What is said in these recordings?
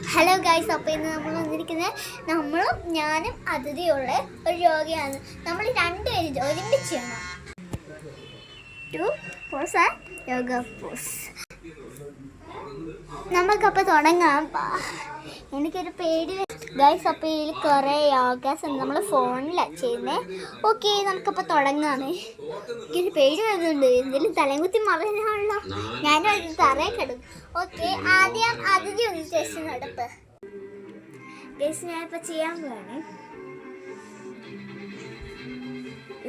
Hello guys, അപ്പോൾ ഇന്ന് നമ്മൾ വന്നിരിക്കുന്നത് ഞാനും അതിഥിയുള്ള ഒരു യോഗയാണ്. നമ്മൾ രണ്ടുപേരും ഒരുമിച്ച് ചെയ്യണം. 2 പോസ് യോഗ പോസ്. നമുക്കപ്പോൾ തുടങ്ങാം. എനിക്കൊരു പേടി ഗൈസ്. അപ്പോൾ ഇതിൽ കുറേ യോഗാസ് ഉണ്ട്, നമ്മൾ ഫോണിലാണ് ചെയ്യുന്നത്. ഓക്കെ, നമുക്കപ്പോൾ തുടങ്ങാമേ. എനിക്കൊരു പേടി വരുന്നുണ്ട്, എന്തെങ്കിലും തലകുത്തി മറന്നാണല്ലോ. ഞാനും അത് തറയെ കിടക്കും. ഓക്കെ, ആദ്യം അതിഥി ഒന്ന് ടെസ്റ്റ് നടപ്പ് ഗൈസ്. ഞാനിപ്പോൾ ചെയ്യാൻ പോവാണ്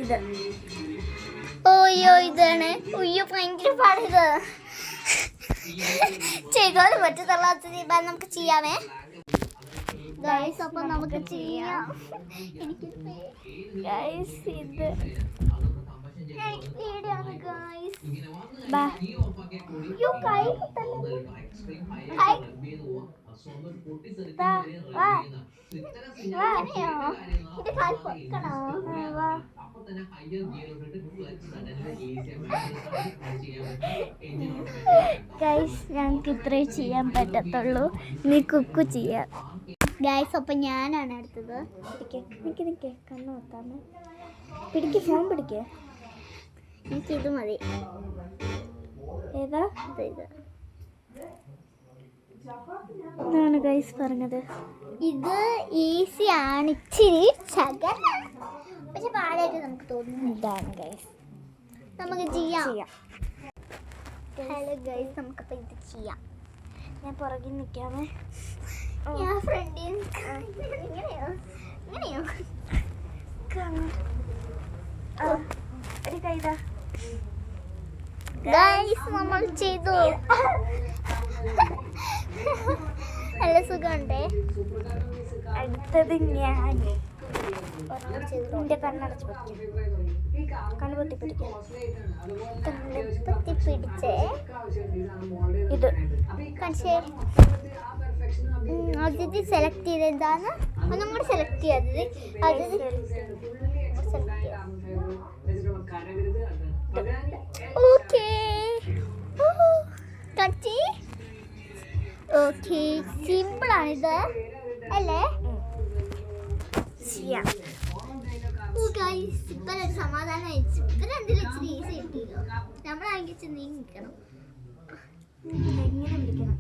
ഇത്. ഓയ്യോ, ഇതാണ്. ഒയ്യോ, ഭയങ്കര പാടിത് ചെയ്തോലും പറ്റത്തുള്ള. നമുക്ക് ചെയ്യാമേ ഗൈസ്. അപ്പം നമുക്ക് ചെയ്യാം. എനിക്ക് ഗൈസ് ഇത് എനിക്ക് പേടിയാണ് ഗൈസ്. അയ്യോ, കൈ കുത്തല്ലേ. ഇത് കാൽ പൊക്കണോ? ഗൈസ്, ഞങ്ങൾക്ക് ഇത്രേ ചെയ്യാൻ പറ്റത്തുള്ളൂ. നീ കുക്ക് ചെയ്യാം ഗൈസ്. അപ്പം ഞാനാണ് എടുത്തത്. നിൽക്കേ കണ്ണു നോക്കാമേ. പിടിക്ക്, ഫോൺ പിടിക്കേ. എനിക്കിത് മതി. ഏതാ ഇത്? ഇതാണ് ഗൈസ് പറഞ്ഞത്. ഇത് ഈസിയാണ്, ഇച്ചിരി ചകര, പക്ഷെ പാടായിട്ട് നമുക്ക് തോന്നുന്നു. ഇതാണ് ഗൈസ്, നമുക്ക് ചെയ്യാം. ഹലോ ഗൈസ്, നമുക്കപ്പോൾ ഇത് ചെയ്യാം. ഞാൻ പുറകിൽ നിൽക്കാമേ. ഞാൻ ഫ്രണ്ടിൽ ഇങ്ങനെയോ ഒരു കൈതാ ഗൈസ്. നമ്മൾ ചെയ്തു. നല്ല സുഖമുണ്ടേ. അടുത്തത് ഞാൻ കണ്ണടച്ച് കണ്ണുപൊത്തി പിടിച്ചേ. ഇത് അതിഥി സെലക്ട് ചെയ്ത് എന്താണ് ഒന്നും കൂടെ സെലക്ട് ചെയ്യാത്തത്. അതിഥി ഓക്കെ കട്ടി. ഓക്കെ, സിമ്പിളാണിത് അല്ലേ? ചെയ്യാം. ഇപ്പം സമാധാനം അയച്ചു. ഇപ്പം എന്തെങ്കിലും ഇച്ചിരി ഈസി കിട്ടിയല്ലോ. നമ്മളാണെങ്കിൽ നീങ്ങി നിൽക്കണം. ഇങ്ങനെ പിടിക്കണം.